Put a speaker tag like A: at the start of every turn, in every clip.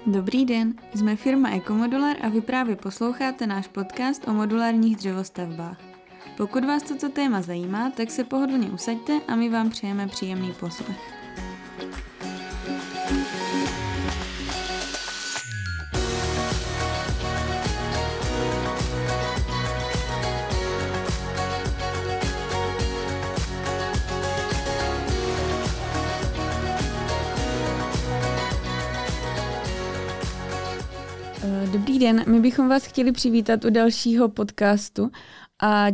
A: Dobrý den, jsme firma Ekomodular a vy právě posloucháte náš podcast o modulárních dřevostavbách. Pokud vás toto téma zajímá, tak se pohodlně usaďte a my vám přejeme příjemný poslech. Dobrý den, my bychom vás chtěli přivítat u dalšího podcastu a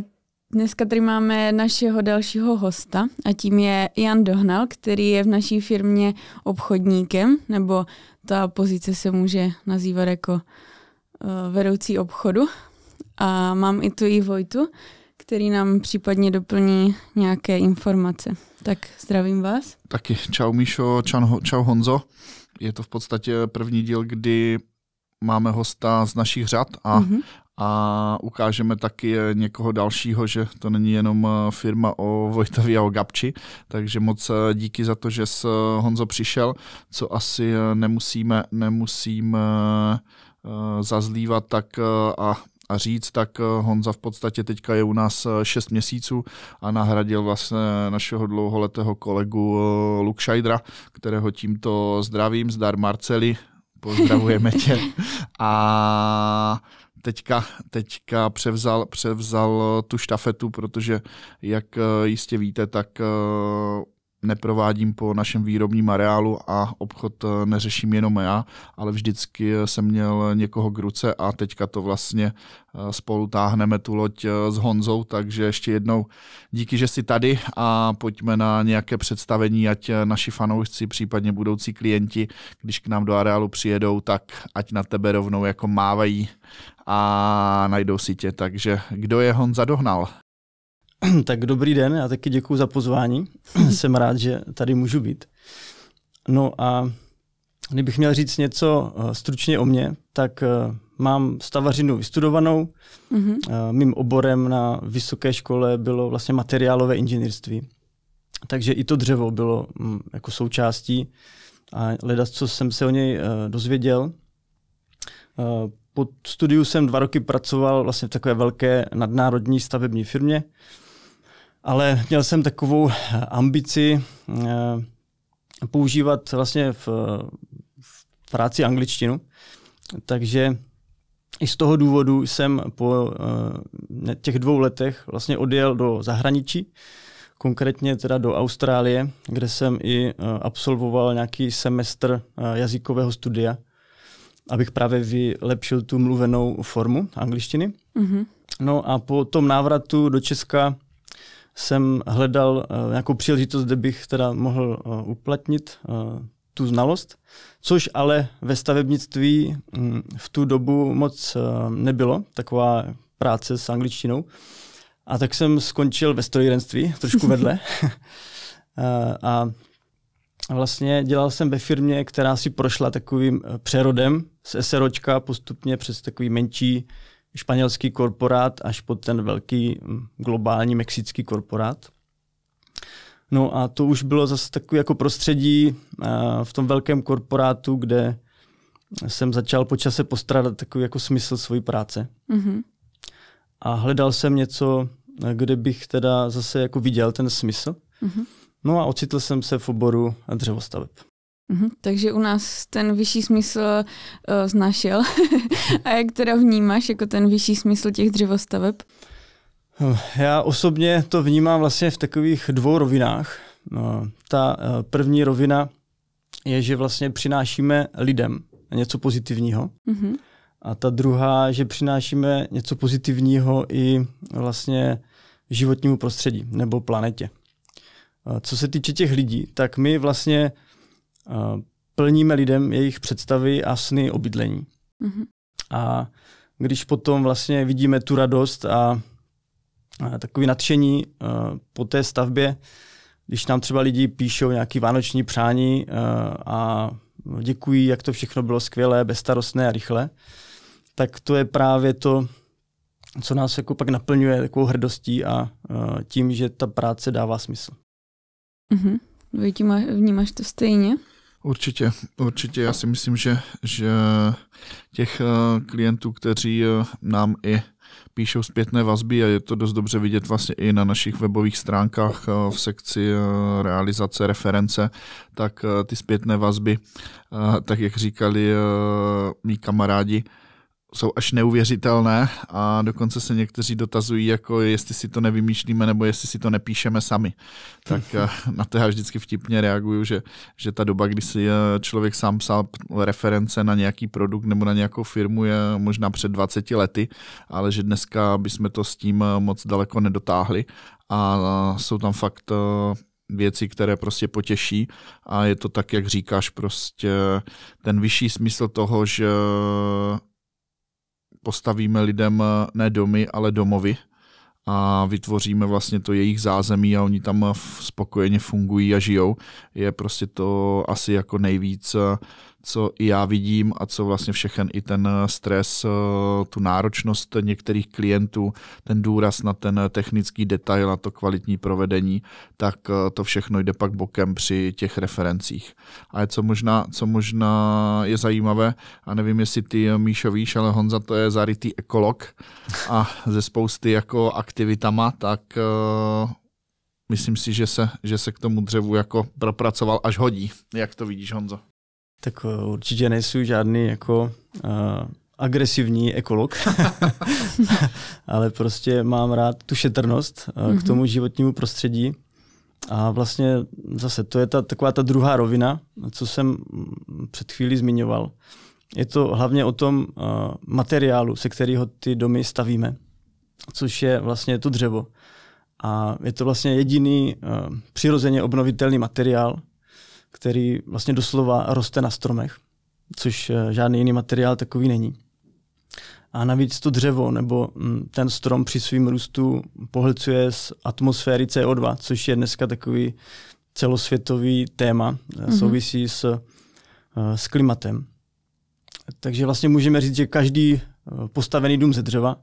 A: dneska tady máme našeho dalšího hosta a tím je Jan Dohnal, který je v naší firmě obchodníkem, nebo ta pozice se může nazývat jako vedoucí obchodu. A mám i tu i Vojtu, který nám případně doplní nějaké informace. Tak zdravím vás.
B: Taky čau Míšo, čau Honzo. Je to v podstatě první díl, kdy máme hosta z našich řad a ukážeme taky někoho dalšího, že to není jenom firma o Vojtovi a o Gabči. Takže moc díky za to, že jsi, Honzo, přišel, co asi nemusím zazlívat tak a říct, tak Honza v podstatě teďka je u nás 6 měsíců a nahradil vlastně našeho dlouholetého kolegu Luke Scheidera, kterého tímto zdravím, zdar Marceli, pozdravujeme tě. A teďka převzal tu štafetu, protože jak jistě víte, tak neprovádím po našem výrobním areálu a obchod neřeším jenom já, ale vždycky jsem měl někoho k ruce a teďka to vlastně spolu táhneme tu loď s Honzou, takže ještě jednou díky, že jsi tady a pojďme na nějaké představení, ať naši fanoušci, případně budoucí klienti, když k nám do areálu přijedou, tak ať na tebe rovnou jako mávají a najdou si tě. Takže kdo je Honza Dohnal?
C: Tak dobrý den, já taky děkuju za pozvání. Jsem rád, že tady můžu být. No a kdybych měl říct něco stručně o mně, tak mám stavařinu vystudovanou. Mým oborem na vysoké škole bylo vlastně materiálové inženýrství. Takže i to dřevo bylo jako součástí a ledas, co jsem se o něj dozvěděl. Po studiu jsem 2 roky pracoval vlastně v takové velké nadnárodní stavební firmě, ale měl jsem takovou ambici používat vlastně v práci angličtinu, takže i z toho důvodu jsem po těch 2 letech vlastně odjel do zahraničí, konkrétně teda do Austrálie, kde jsem i absolvoval nějaký semestr jazykového studia, abych právě vylepšil tu mluvenou formu angličtiny. No a po tom návratu do Česka jsem hledal nějakou příležitost, kde bych teda mohl uplatnit tu znalost, což ale ve stavebnictví v tu dobu moc nebylo, taková práce s angličtinou. A tak jsem skončil ve strojírenství, trošku vedle. A vlastně dělal jsem ve firmě, která si prošla takovým přerodem z SROčka postupně přes takový menší španělský korporát až po ten velký globální mexický korporát. No a to už bylo zase takové jako prostředí v tom velkém korporátu, kde jsem začal po čase postrádat takový jako smysl své práce. A hledal jsem něco, kde bych teda zase jako viděl ten smysl. No a ocitl jsem se v oboru dřevostaveb.
A: Takže u nás ten vyšší smysl znašel. A jak teda vnímáš jako ten vyšší smysl těch dřevostaveb?
C: Já osobně to vnímám vlastně v takových 2 rovinách. Ta první rovina je, že vlastně přinášíme lidem něco pozitivního. A ta druhá, že přinášíme něco pozitivního i vlastně životnímu prostředí nebo planetě. Co se týče těch lidí, tak my vlastně plníme lidem jejich představy a sny o bydlení. A když potom vlastně vidíme tu radost a takové nadšení po té stavbě, když nám třeba lidi píšou nějaké vánoční přání a děkují, jak to všechno bylo skvělé, bezstarostné a rychle, tak to je právě to, co nás jako pak naplňuje takovou hrdostí a tím, že ta práce dává smysl.
A: Vnímáš to stejně?
B: Určitě. Já si myslím, že těch klientů, kteří nám i píšou zpětné vazby, a je to dost dobře vidět vlastně i na našich webových stránkách v sekci realizace, reference, tak ty zpětné vazby, tak jak říkali mý kamarádi, jsou až neuvěřitelné a dokonce se někteří dotazují, jako jestli si to nevymýšlíme nebo jestli si to nepíšeme sami. Tak na to já vždycky vtipně reaguju, že ta doba, kdy si člověk sám psal reference na nějaký produkt nebo na nějakou firmu, je možná před 20 lety, ale že dneska bychom to s tím moc daleko nedotáhli a jsou tam fakt věci, které prostě potěší a je to tak, jak říkáš, prostě ten vyšší smysl toho, že postavíme lidem ne domy, ale domovy a vytvoříme vlastně to jejich zázemí a oni tam spokojeně fungují a žijou. Je prostě to asi jako nejvíc, co i já vidím a co vlastně všechen i ten stres, tu náročnost některých klientů, ten důraz na ten technický detail a to kvalitní provedení, tak to všechno jde pak bokem při těch referencích. A co možná je zajímavé, a nevím, jestli ty, Míšo, víš, ale Honza to je zarytý ekolog a ze spousty jako aktivitama, tak myslím si, že se k tomu dřevu jako propracoval až hodí. Jak to vidíš, Honzo?
C: Tak určitě nejsou žádný jako agresivní ekolog, ale prostě mám rád tu šetrnost k tomu životnímu prostředí a vlastně zase to je taková ta druhá rovina, co jsem před chvílí zmiňoval. Je to hlavně o tom materiálu, se kterého ty domy stavíme, což je vlastně to dřevo. A je to vlastně jediný přirozeně obnovitelný materiál, který vlastně doslova roste na stromech, což žádný jiný materiál takový není. A navíc to dřevo nebo ten strom při svým růstu pohlcuje z atmosféry CO2, což je dneska takový celosvětový téma, souvisí s klimatem. Takže vlastně můžeme říct, že každý postavený dům ze dřeva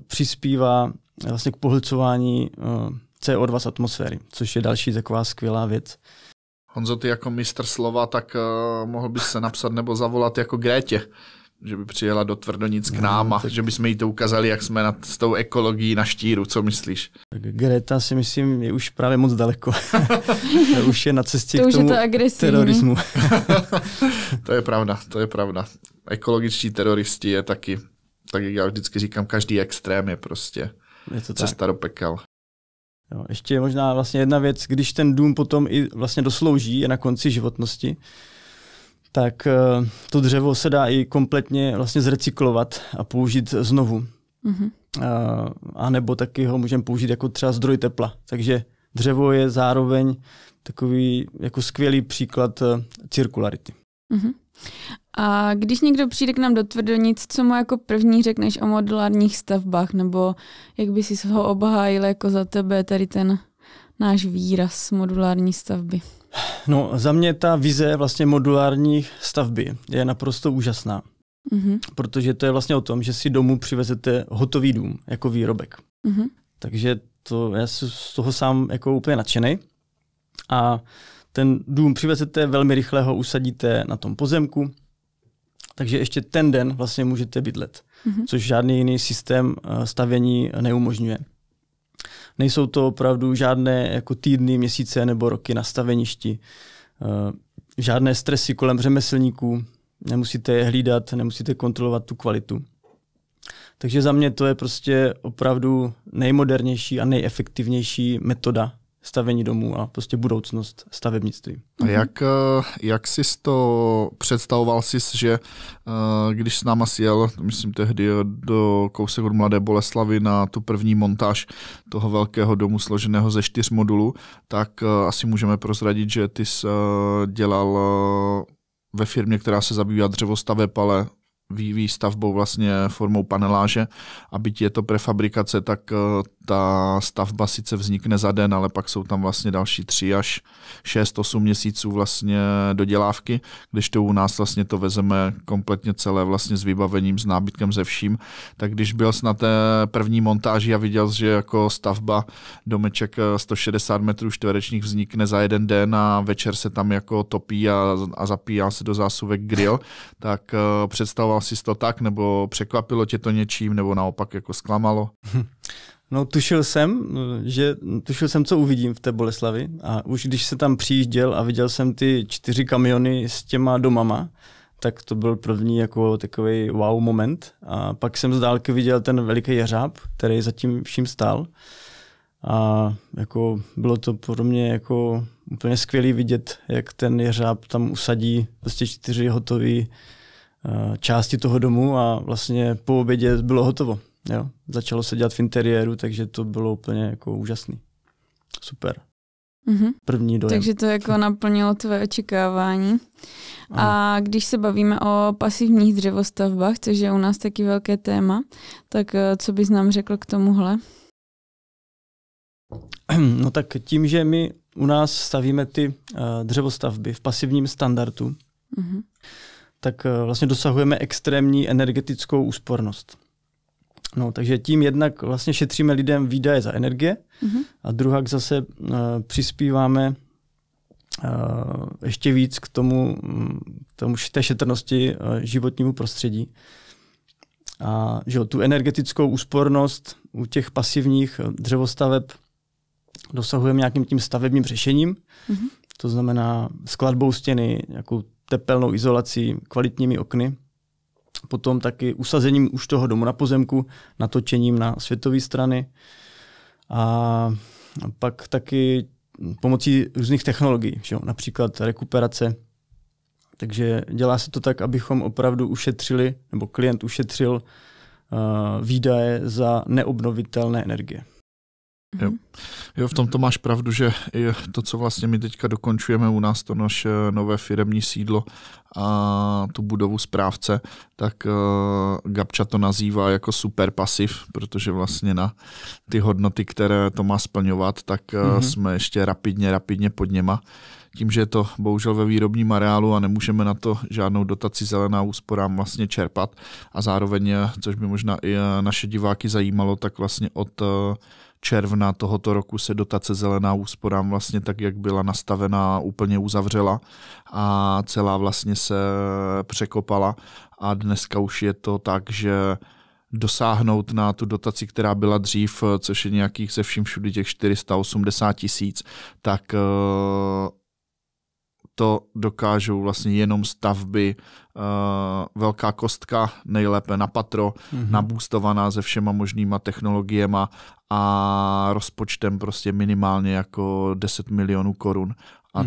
C: přispívá vlastně k pohlcování CO2 z atmosféry, což je další taková skvělá věc.
B: Honzo, ty jako mistr slova, tak mohl bys se napsat nebo zavolat jako Grétě, že by přijela do Tvrdonic k nám a že bychom jí to ukázali, jak jsme s tou ekologií na štíru. Co myslíš? Tak
C: Greta si myslím, je už právě moc daleko. Už je na cestě k tomu terorismu.
B: To je pravda. Ekologičtí teroristi je taky, tak jak já vždycky říkám, každý extrém je prostě cesta do pekel.
C: Jo, ještě možná vlastně jedna věc, když ten dům potom i vlastně doslouží, je na konci životnosti, tak to dřevo se dá i kompletně vlastně zrecyklovat a použít znovu. A nebo taky ho můžeme použít jako třeba zdroj tepla. Takže dřevo je zároveň takový jako skvělý příklad cirkularity.
A: A když někdo přijde k nám do Tvrdonic, co mu jako první řekneš o modulárních stavbách, nebo jak by si ho obhájil jako za tebe tady ten náš výraz modulární stavby?
C: No, za mě ta vize vlastně modulární stavby je naprosto úžasná, protože to je vlastně o tom, že si domů přivezete hotový dům jako výrobek. Takže já jsem z toho sám jako úplně nadšenej a ten dům přivezete, velmi rychle ho usadíte na tom pozemku, takže ještě ten den vlastně můžete bydlet, což žádný jiný systém stavění neumožňuje. Nejsou to opravdu žádné jako týdny, měsíce nebo roky na staveništi, žádné stresy kolem řemeslníků, nemusíte je hlídat, nemusíte kontrolovat tu kvalitu. Takže za mě to je prostě opravdu nejmodernější a nejefektivnější metoda stavění domů a prostě budoucnost stavebnictví.
B: A jak jsi to představoval jsi, že když s náma sjel, myslím tehdy do kousek od Mladé Boleslavi na tu první montáž toho velkého domu složeného ze 4 modulů, tak asi můžeme prozradit, že ty jsi dělal ve firmě, která se zabývá dřevostaveb, ale výstavbou vlastně formou paneláže a byť je to prefabrikace, tak ta stavba sice vznikne za den, ale pak jsou tam vlastně další 3 až 6-8 měsíců vlastně dodělávky, když to u nás vlastně to vezeme kompletně celé vlastně s vybavením, s nábytkem, ze vším. Tak když byl na té první montáži a viděl, že jako stavba domeček 160 metrů čtverečních vznikne za jeden den a večer se tam jako topí a zapíjá se do zásuvek grill, tak představoval si to tak, nebo překvapilo tě to něčím, nebo naopak jako zklamalo?
C: No tušil jsem, co uvidím v té Boleslavi a už když se tam přijížděl a viděl jsem ty 4 kamiony s těma domama, tak to byl první jako takový wow moment. A pak jsem z dálky viděl ten veliký jeřáb, který zatím vším stál. A jako bylo to pro mě jako úplně skvělý vidět, jak ten jeřáb tam usadí prostě 4 hotové části toho domu a vlastně po obědě bylo hotovo. Jo. Začalo se dělat v interiéru, takže to bylo úplně jako úžasný. Super. První dojem.
A: Takže to jako naplnilo tvoje očekávání. A když se bavíme o pasivních dřevostavbách, což je u nás taky velké téma, tak co bys nám řekl k tomuhle?
C: No tak tím, že my u nás stavíme ty dřevostavby v pasivním standardu, tak vlastně dosahujeme extrémní energetickou úspornost. No, takže tím jednak vlastně šetříme lidem výdaje za energie a druhak zase přispíváme ještě víc k tomu té šetrnosti životnímu prostředí. A že tu energetickou úspornost u těch pasivních dřevostaveb dosahujeme nějakým tím stavebním řešením, to znamená skladbou stěny, nějakou tepelnou izolací, kvalitními okny, potom taky usazením už toho domu na pozemku, natočením na světové strany a pak taky pomocí různých technologií, že? Například rekuperace. Takže dělá se to tak, abychom opravdu ušetřili, nebo klient ušetřil výdaje za neobnovitelné energie.
B: Jo, v tomto máš pravdu, že to, co vlastně my teďka dokončujeme u nás, to naše nové firemní sídlo a tu budovu správce, tak Gabča to nazývá jako super pasiv, protože vlastně na ty hodnoty, které to má splňovat, tak jsme ještě rapidně pod něma. Tím, že je to bohužel ve výrobním areálu a nemůžeme na to žádnou dotaci zelená úsporám vlastně čerpat a zároveň, což by možná i naše diváky zajímalo, tak vlastně od června tohoto roku se dotace zelená úsporám vlastně tak, jak byla nastavená, úplně uzavřela a celá vlastně se překopala a dneska už je to tak, že dosáhnout na tu dotaci, která byla dřív, což je nějakých ze vším všudy těch 480 000, tak to dokážou vlastně jenom stavby, velká kostka, nejlépe na patro, naboostovaná se všema možnýma technologiema a rozpočtem prostě minimálně jako 10 milionů korun. A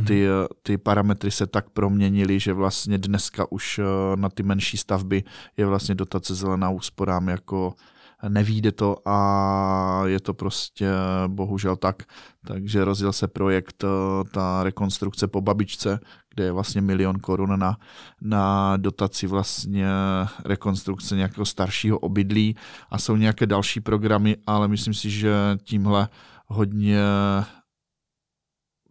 B: ty parametry se tak proměnily, že vlastně dneska už na ty menší stavby je vlastně dotace zelená úsporám jako nevíde to a je to prostě bohužel tak. Takže rozjel se projekt, ta rekonstrukce po babičce, kde je vlastně 1 000 000 korun na dotaci vlastně rekonstrukce nějakého staršího obydlí a jsou nějaké další programy, ale myslím si, že tímhle hodně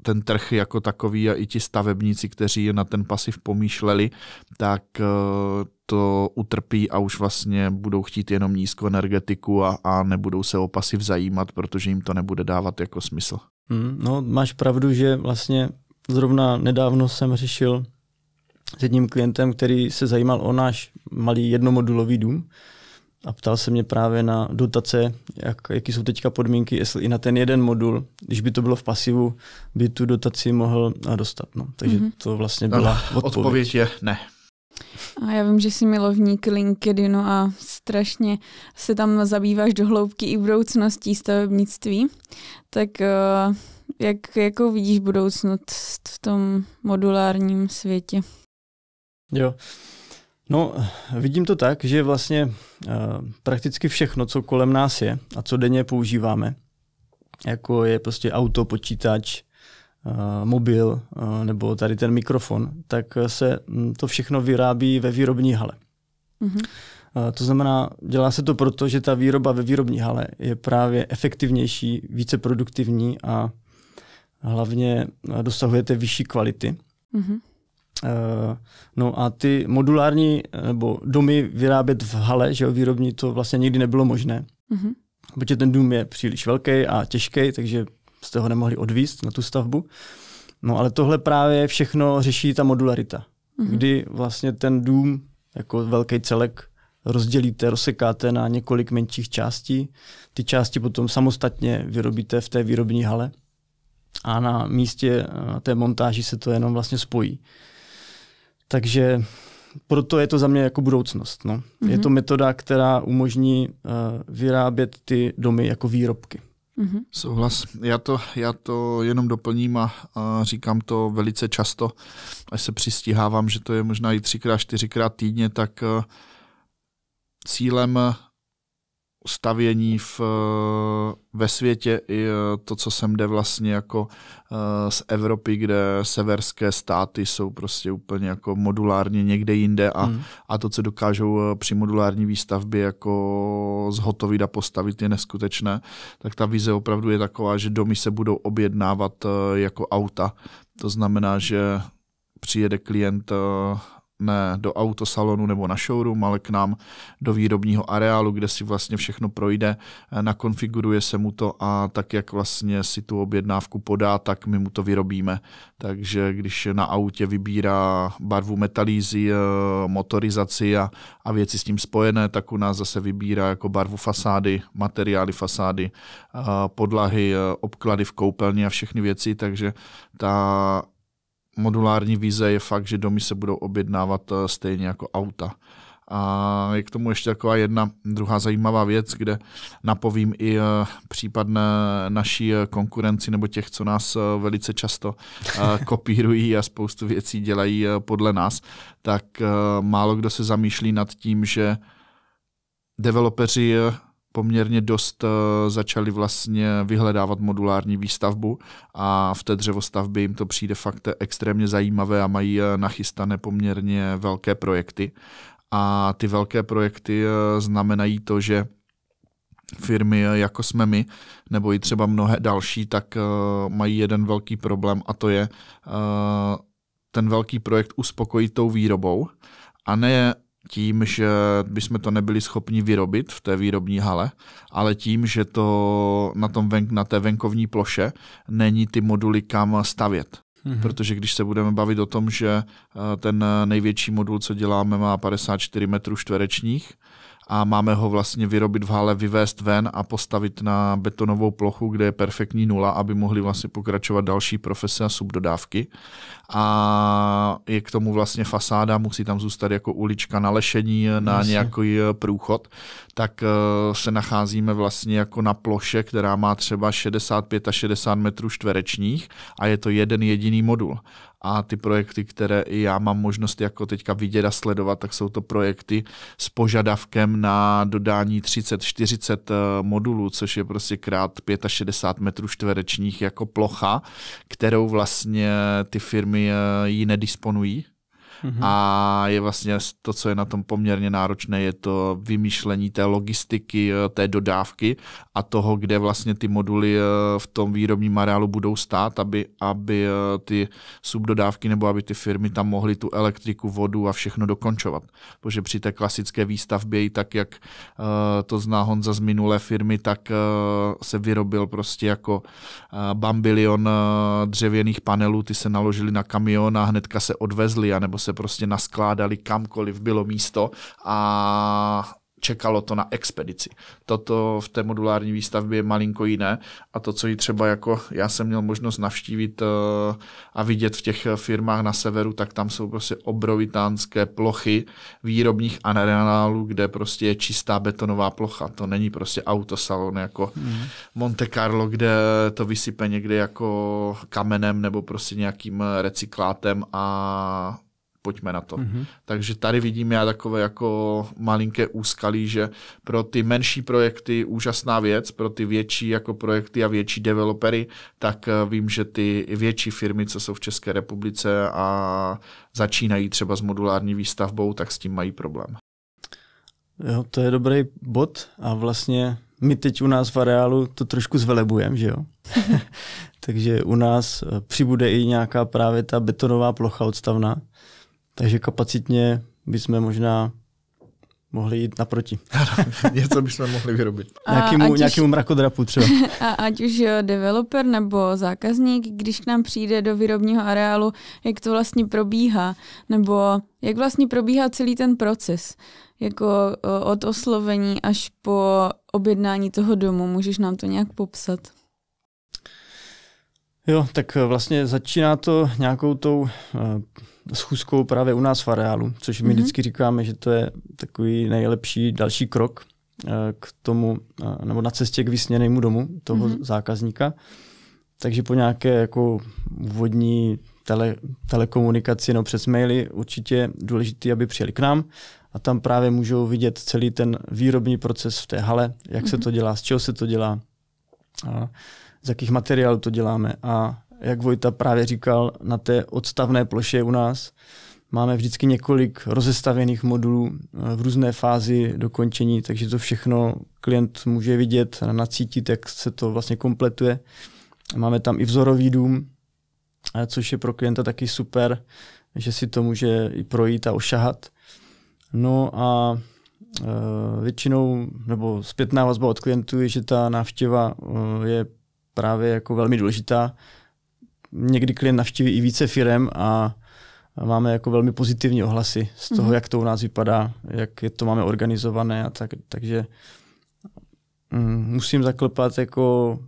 B: ten trh jako takový a i ti stavebníci, kteří na ten pasiv pomýšleli, tak to utrpí a už vlastně budou chtít jenom nízkou energetiku a nebudou se o pasiv zajímat, protože jim to nebude dávat jako smysl.
C: No, máš pravdu, že vlastně zrovna nedávno jsem řešil s jedním klientem, který se zajímal o náš malý jednomodulový dům a ptal se mě právě na dotace, jaký jsou teďka podmínky, jestli i na ten jeden modul, když by to bylo v pasivu, by tu dotaci mohl dostat. No. Takže to vlastně byla odpověď.
B: Odpověď je ne.
A: A já vím, že jsi milovník LinkedInu a strašně se tam zabýváš do hloubky i budoucností stavebnictví. Tak jakou vidíš budoucnost v tom modulárním světě?
C: Jo. No, vidím to tak, že vlastně prakticky všechno, co kolem nás je a co denně používáme, jako je prostě auto, počítač, mobil nebo tady ten mikrofon, tak se to všechno vyrábí ve výrobní hale. To znamená, dělá se to proto, že ta výroba ve výrobní hale je právě efektivnější, více produktivní a hlavně dosahujete vyšší kvality. No a ty modulární nebo domy vyrábět v hale, že jo, výrobní, to vlastně nikdy nebylo možné. Protože ten dům je příliš velký a těžký, takže jste ho nemohli odvízt na tu stavbu. No ale tohle právě všechno řeší ta modularita, kdy vlastně ten dům jako velký celek rozdělíte, rozsekáte na několik menších částí. Ty části potom samostatně vyrobíte v té výrobní hale a na místě té montáži se to jenom vlastně spojí. Takže proto je to za mě jako budoucnost. No. Je to metoda, která umožní vyrábět ty domy jako výrobky.
B: Souhlas. Já to jenom doplním a říkám to velice často, až se přistihávám, že to je možná i 3x, 4x týdně, tak cílem stavění ve světě i to, co sem jde vlastně jako z Evropy, kde severské státy jsou prostě úplně jako modulárně někde jinde a to, co dokážou při modulární výstavbě jako zhotovit a postavit, je neskutečné, tak ta vize opravdu je taková, že domy se budou objednávat jako auta. To znamená, že přijede klient ne do autosalonu nebo na showroom, ale k nám do výrobního areálu, kde si vlastně všechno projde, nakonfiguruje se mu to a tak, jak vlastně si tu objednávku podá, tak my mu to vyrobíme. Takže když na autě vybírá barvu metalízy, motorizaci a věci s tím spojené, tak u nás zase vybírá jako barvu fasády, materiály fasády, podlahy, obklady v koupelně a všechny věci, takže ta modulární vize je fakt, že domy se budou objednávat stejně jako auta. A je k tomu ještě taková jedna druhá zajímavá věc, kde napovím i případné naší konkurenci nebo těch, co nás velice často kopírují a spoustu věcí dělají podle nás, tak málo kdo se zamýšlí nad tím, že developeři poměrně dost začali vlastně vyhledávat modulární výstavbu a v té dřevostavbě jim to přijde fakt extrémně zajímavé a mají nachystané poměrně velké projekty. A ty velké projekty znamenají to, že firmy, jako jsme my, nebo i třeba mnohé další, tak mají jeden velký problém a to je ten velký projekt uspokojit tou výrobou a ne tím, že bychom to nebyli schopni vyrobit v té výrobní hale, ale tím, že to na té venkovní ploše není ty moduly kam stavět. Protože když se budeme bavit o tom, že ten největší modul, co děláme, má 54 metrů čtverečních a máme ho vlastně vyrobit v hale, vyvést ven a postavit na betonovou plochu, kde je perfektní nula, aby mohli vlastně pokračovat další profese a subdodávky. A je k tomu vlastně fasáda, musí tam zůstat jako ulička na lešení, na nějaký průchod, tak se nacházíme vlastně jako na ploše, která má třeba 65 a 60 metrů čtverečních a je to jeden jediný modul. A ty projekty, které i já mám možnost jako teďka vidět a sledovat, tak jsou to projekty s požadavkem na dodání 30-40 modulů, což je prostě krát 65 metrů čtverečních jako plocha, kterou vlastně ty firmy ji nedisponují. A je vlastně to, co je na tom poměrně náročné, je to vymýšlení té logistiky, té dodávky a toho, kde vlastně ty moduly v tom výrobním areálu budou stát, aby ty subdodávky nebo aby ty firmy tam mohly tu elektriku, vodu a všechno dokončovat. Protože při té klasické výstavbě, i tak, jak to zná Honza z minulé firmy, tak se vyrobil prostě jako bambilion dřevěných panelů, ty se naložili na kamion a hnedka se odvezli, anebo se prostě naskládali kamkoliv bylo místo a čekalo to na expedici. Toto v té modulární výstavbě je malinko jiné a to, co ji třeba jako já jsem měl možnost navštívit a vidět v těch firmách na severu, tak tam jsou prostě obrovitánské plochy výrobních areálů, kde prostě je čistá betonová plocha. To není prostě autosalon jako Monte Carlo, kde to vysype někde jako kamenem nebo prostě nějakým recyklátem a pojďme na to. Takže tady vidím já takové jako malinké úskalí, že pro ty menší projekty úžasná věc, pro ty větší jako projekty a větší developery, tak vím, že ty větší firmy, co jsou v České republice a začínají třeba s modulární výstavbou, tak s tím mají problém.
C: Jo, to je dobrý bod a vlastně my teď u nás v areálu to trošku zvelebujeme, že jo? Takže u nás přibude i nějaká právě ta betonová plocha odstavná, takže kapacitně bychom možná mohli jít naproti.
B: Něco bychom mohli vyrobit.
C: Nějakému mrakodrapu třeba.
A: A ať už developer nebo zákazník, když k nám přijde do výrobního areálu, jak to vlastně probíhá, nebo jak vlastně probíhá celý ten proces, jako od oslovení až po objednání toho domu. Můžeš nám to nějak popsat?
C: Jo, tak vlastně začíná to nějakou tou schůzkou právě u nás v areálu, což my vždycky říkáme, že to je takový nejlepší další krok k tomu, nebo na cestě k vysněnému domu toho zákazníka. Takže po nějaké jako úvodní telekomunikaci nebo přes maily určitě důležité, aby přijeli k nám a tam právě můžou vidět celý ten výrobní proces v té hale, jak se to dělá, z čeho se to dělá, z jakých materiálů to děláme. A jak Vojta právě říkal, na té odstavné ploše u nás máme vždycky několik rozestavěných modulů v různé fázi dokončení, takže to všechno klient může vidět, nacítit, jak se to vlastně kompletuje. Máme tam i vzorový dům, což je pro klienta taky super, že si to může i projít a ošahat. No a většinou, nebo zpětná vazba od klientů je, že ta návštěva je právě jako velmi důležitá. Někdy klient navštíví i více firem a máme jako velmi pozitivní ohlasy z toho, jak to u nás vypadá, jak je to máme organizované a tak, takže musím zaklepat jako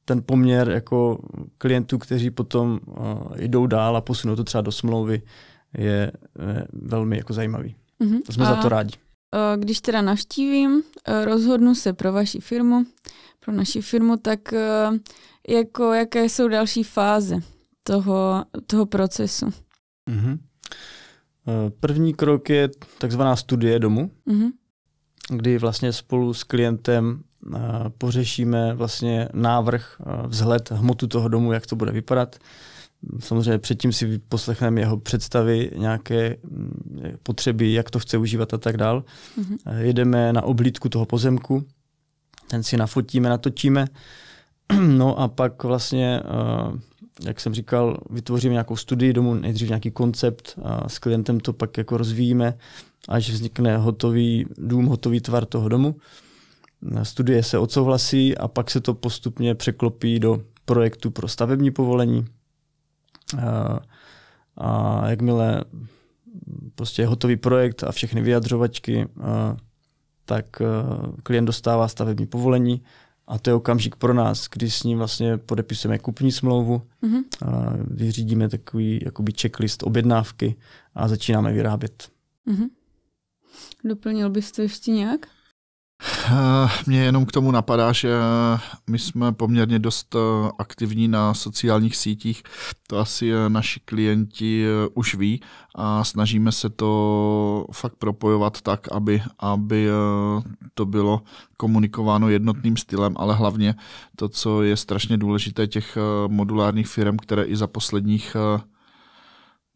C: ten poměr jako klientů, kteří potom jdou dál a posunou to třeba do smlouvy, je velmi jako zajímavý. Jsme za to rádi.
A: Když teda navštívím, rozhodnu se pro vaši firmu, pro naši firmu, tak jaké jsou další fáze toho procesu?
C: První krok je takzvaná studie domu, kdy vlastně spolu s klientem pořešíme vlastně návrh, vzhled, hmotu toho domu, jak to bude vypadat. Samozřejmě předtím si poslechneme jeho představy, nějaké potřeby, jak to chce užívat a tak dál. Jedeme na oblídku toho pozemku, ten si nafotíme, natočíme, no a pak vlastně, jak jsem říkal, vytvoříme nějakou studii domu, nejdřív nějaký koncept a s klientem to pak jako rozvíjíme, až vznikne hotový dům, hotový tvar toho domu. Studie se odsouhlasí a pak se to postupně překlopí do projektu pro stavební povolení. A jakmile prostě je hotový projekt a všechny vyjadřovačky, tak klient dostává stavební povolení a to je okamžik pro nás, kdy s ním vlastně podepisujeme kupní smlouvu, vyřídíme takový jakoby checklist objednávky a začínáme vyrábět.
A: Doplnil bys to ještě nějak?
B: Mně jenom k tomu napadá, že my jsme poměrně dost aktivní na sociálních sítích, to asi naši klienti už ví a snažíme se to fakt propojovat tak, aby to bylo komunikováno jednotným stylem, ale hlavně to, co je strašně důležité těch modulárních firm, které i za posledních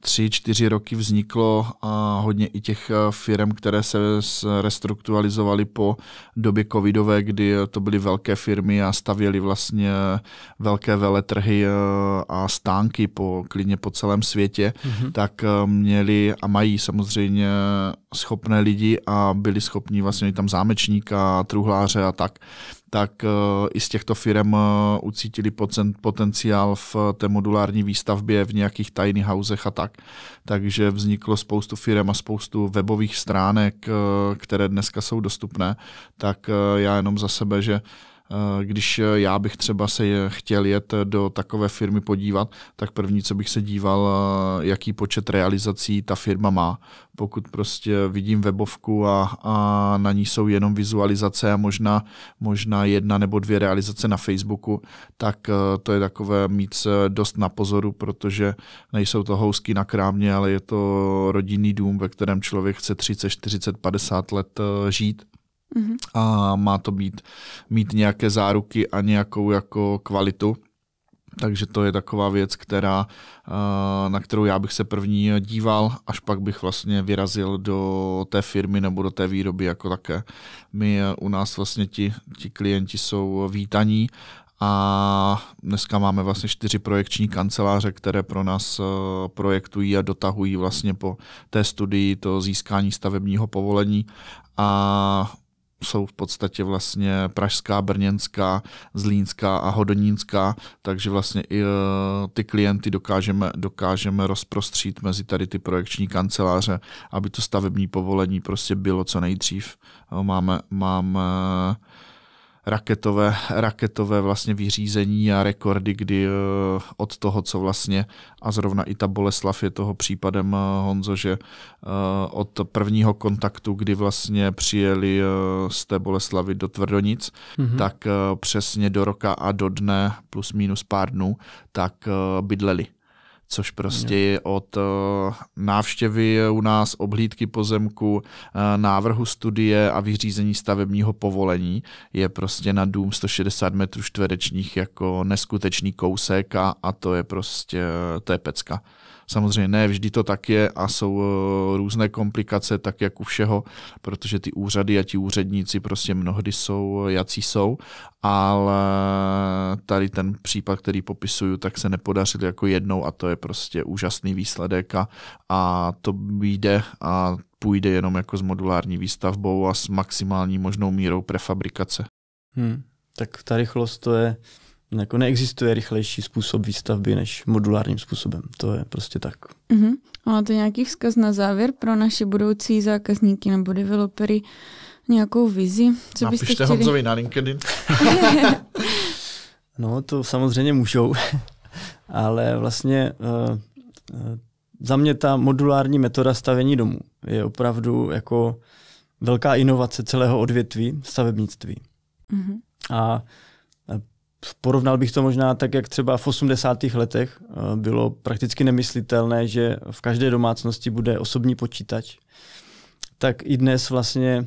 B: 3-4 roky vzniklo a hodně i těch firm, které se restrukturalizovaly po době covidové, kdy to byly velké firmy a stavěly vlastně velké veletrhy a stánky klidně po celém světě, tak měli a mají samozřejmě schopné lidi a byli schopní vlastně tam zámečníka, truhláře a tak i z těchto firm ucítili potenciál v té modulární výstavbě v nějakých tiny housech a tak. Takže vzniklo spoustu firm a spoustu webových stránek, které dneska jsou dostupné. Tak já jenom za sebe, že když já bych třeba se chtěl jet do takové firmy podívat, tak první, co bych se díval, jaký počet realizací ta firma má. Pokud prostě vidím webovku a na ní jsou jenom vizualizace a možná 1 nebo 2 realizace na Facebooku, tak to je takové mít dost na pozoru, protože nejsou to housky na krámě, ale je to rodinný dům, ve kterém člověk chce 30, 40, 50 let žít. A má to mít nějaké záruky a nějakou jako kvalitu. Takže to je taková věc, na kterou já bych se první díval, až pak bych vlastně vyrazil do té firmy nebo do té výroby jako také. My u nás vlastně ti klienti jsou vítaní a dneska máme vlastně 4 projekční kanceláře, které pro nás projektují a dotahují vlastně po té studii to získání stavebního povolení a jsou v podstatě vlastně pražská, brněnská, zlínská a hodonínská, takže vlastně i ty klienty dokážeme rozprostřít mezi tady ty projekční kanceláře, aby to stavební povolení prostě bylo co nejdřív. Máme raketové vlastně vyřízení a rekordy, kdy od toho, co vlastně, a zrovna i ta Boleslav je toho případem, Honzo, že od prvního kontaktu, kdy vlastně přijeli z té Boleslavy do Tvrdonic, tak přesně do roka a do dne plus minus pár dnů, tak bydleli. Což prostě je od návštěvy u nás, obhlídky pozemku, návrhu studie a vyřízení stavebního povolení je prostě na dům 160 metrů čtverečních jako neskutečný kousek a to je prostě, to je pecka. Samozřejmě ne vždy to tak je a jsou různé komplikace, tak jak u všeho, protože ty úřady a ti úředníci prostě mnohdy jsou, jací jsou, ale tady ten případ, který popisuju, tak se nepodařil jako jednou a to je prostě úžasný výsledek a to vyjde a půjde jenom jako s modulární výstavbou a s maximální možnou mírou prefabrikace.
C: Tak ta rychlost to je, jako neexistuje rychlejší způsob výstavby než modulárním způsobem. To je prostě tak.
A: Máte nějaký vzkaz na závěr pro naše budoucí zákazníky nebo developery? Nějakou vizi? Co
B: napište
A: byste chtěli?
B: Honzovi na LinkedIn.
C: No, to samozřejmě můžou, ale vlastně za mě ta modulární metoda stavění domů je opravdu jako velká inovace celého odvětví stavebnictví. A porovnal bych to možná tak, jak třeba v 80. letech bylo prakticky nemyslitelné, že v každé domácnosti bude osobní počítač. Tak i dnes vlastně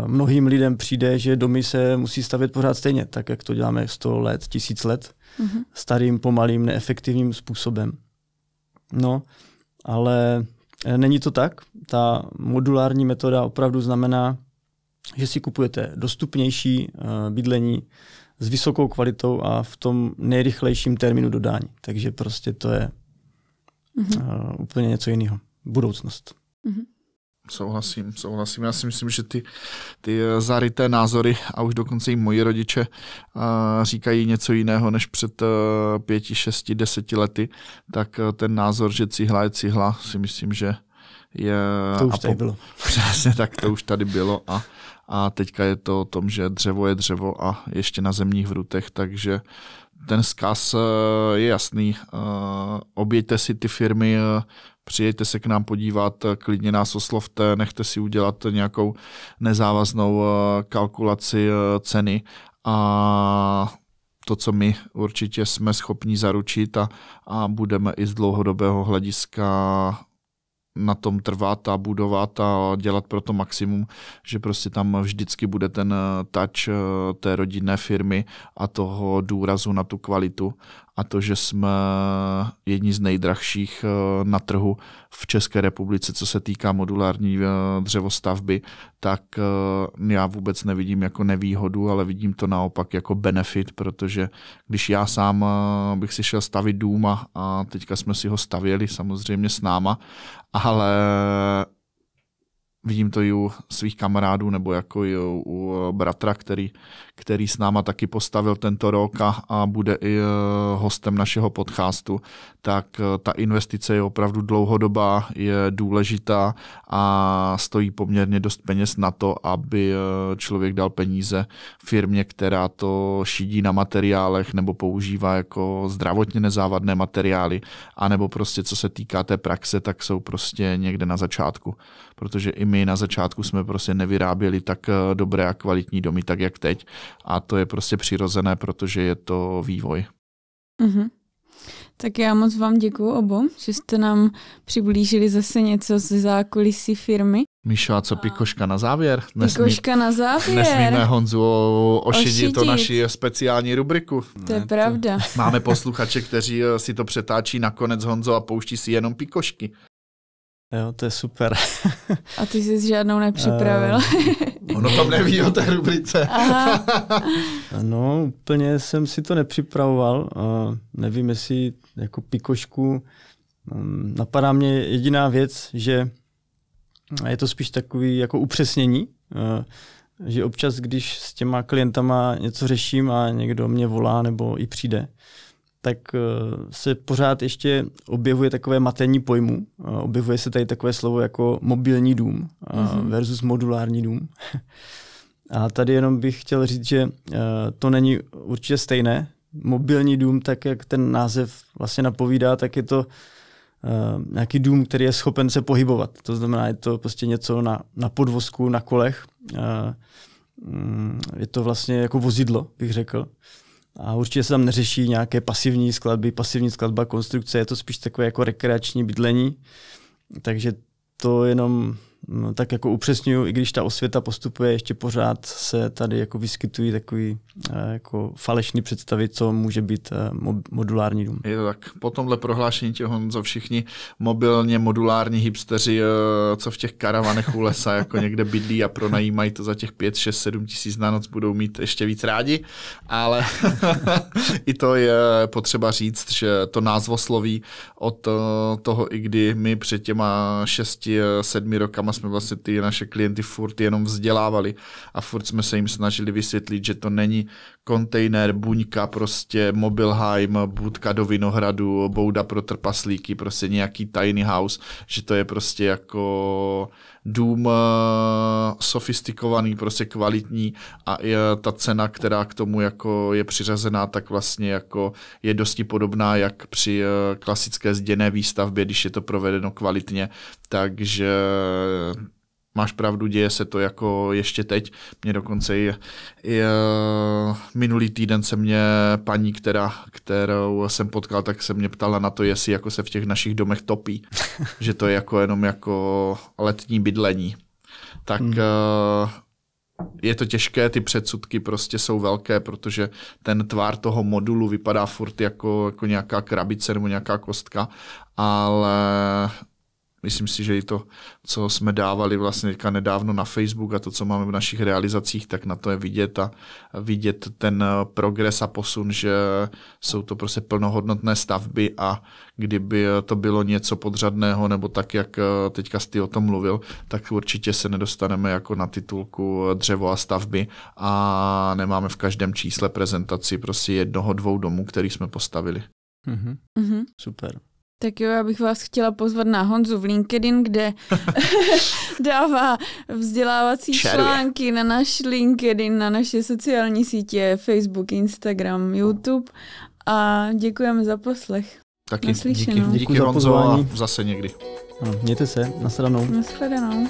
C: mnohým lidem přijde, že domy se musí stavět pořád stejně, tak jak to děláme 100 let, 1000 let, starým, pomalým, neefektivním způsobem. No, ale není to tak. Ta modulární metoda opravdu znamená, že si kupujete dostupnější bydlení s vysokou kvalitou a v tom nejrychlejším termínu dodání. Takže prostě to je úplně něco jiného. Budoucnost.
B: Souhlasím. Já si myslím, že ty zaryté názory a už dokonce i moji rodiče říkají něco jiného než před 5, 6, 10 lety, tak ten názor, že cihla je cihla, si myslím, že je...
C: To už tady bylo.
B: Přesně tak, to už tady bylo a teďka je to o tom, že dřevo je dřevo a ještě na zemních vrutech, takže ten vzkaz je jasný. Objeďte si ty firmy, přijďte se k nám podívat, klidně nás oslovte, nechte si udělat nějakou nezávaznou kalkulaci ceny a to, co my určitě jsme schopni zaručit a budeme i z dlouhodobého hlediska na tom trvat a budovat a dělat pro to maximum, že prostě tam vždycky bude ten touch té rodinné firmy a toho důrazu na tu kvalitu a to, že jsme jedni z nejdražších na trhu v České republice, co se týká modulární dřevostavby, tak já vůbec nevidím jako nevýhodu, ale vidím to naopak jako benefit, protože když já sám bych si šel stavit dům a teďka jsme si ho stavěli samozřejmě s náma, ale vidím to i u svých kamarádů nebo jako i u bratra, který s náma taky postavil tento rok a bude i hostem našeho podcastu, tak ta investice je opravdu dlouhodobá, je důležitá a stojí poměrně dost peněz na to, aby člověk dal peníze firmě, která to šidí na materiálech nebo používá jako zdravotně nezávadné materiály, anebo prostě co se týká té praxe, tak jsou prostě někde na začátku, protože i my na začátku jsme prostě nevyráběli tak dobré a kvalitní domy, tak jak teď. A to je prostě přirozené, protože je to vývoj.
A: Tak já moc vám děkuju obou, že jste nám přiblížili zase něco z zákulisí firmy.
B: Míšo, a co pikoška na závěr?
A: Pikoška na závěr.
B: Nesmíme Honzu ošidit to naši speciální rubriku.
A: To je pravda.
B: Máme posluchače, kteří si to přetáčí nakonec, Honzo, a pouští si jenom pikošky.
C: Jo, to je super.
A: A ty jsi žádnou nepřipravil.
B: Ono tam neví o té rubrice.
A: Aha.
C: No, úplně jsem si to nepřipravoval. Nevím, jestli jako pikošku. Napadá mě jediná věc, že je to spíš takový jako upřesnění, že občas, když s těma klientama něco řeším a někdo mě volá nebo i přijde, tak se pořád ještě objevuje takové matení pojmu. Objevuje se tady takové slovo jako mobilní dům versus modulární dům. A tady jenom bych chtěl říct, že to není určitě stejné. Mobilní dům, tak jak ten název vlastně napovídá, tak je to nějaký dům, který je schopen se pohybovat. To znamená, je to prostě něco na podvozku, na kolech. Je to vlastně jako vozidlo, bych řekl. A určitě se tam neřeší nějaké pasivní skladby, pasivní skladba, konstrukce, je to spíš takové jako rekreační bydlení. Takže to jenom tak jako upřesňuju, i když ta osvěta postupuje, ještě pořád se tady jako vyskytují takový jako falešný představy, co může být modulární dům.
B: Je to tak. Po tomhle prohlášení tě, Honzo, všichni mobilně modulární hipsteři, co v těch karavanech u lesa jako někde bydlí a pronajímají to za těch 5, 6, 7 tisíc na noc, budou mít ještě víc rádi, ale i to je potřeba říct, že to názvosloví od toho, i kdy my před těma 6, 7 rokama jsme vlastně ty naše klienty furt jenom vzdělávali a furt jsme se jim snažili vysvětlit, že to není kontejner, buňka, prostě mobilheim, budka do vinohradu, bouda pro trpaslíky, prostě nějaký tiny house, že to je prostě jako dům sofistikovaný, prostě kvalitní a ta cena, která k tomu jako je přiřazená, tak vlastně jako je dosti podobná jak při klasické zděné výstavbě, když je to provedeno kvalitně, takže máš pravdu, děje se to jako ještě teď. Mě dokonce i minulý týden se mě paní, kterou jsem potkal, tak se mě ptala na to, jestli jako se v těch našich domech topí. Že to je jako jenom jako letní bydlení. Tak je to těžké, ty předsudky prostě jsou velké, protože ten tvar toho modulu vypadá furt jako nějaká krabice nebo nějaká kostka, ale myslím si, že i to, co jsme dávali vlastně nedávno na Facebook a to, co máme v našich realizacích, tak na to je vidět a vidět ten progres a posun, že jsou to prostě plnohodnotné stavby a kdyby to bylo něco podřadného nebo tak, jak teďka jsi o tom mluvil, tak určitě se nedostaneme jako na titulku dřevo a stavby a nemáme v každém čísle prezentaci prostě 1, 2 domů, který jsme postavili.
C: Mm-hmm. Super.
A: Tak jo, já bych vás chtěla pozvat na Honzu v LinkedIn, kde dává vzdělávací články na náš LinkedIn, na naše sociální sítě, Facebook, Instagram, YouTube a děkujeme za poslech.
B: Taky díky Honzo a zase někdy.
C: Mějte se, nashledanou.
A: Nashledanou.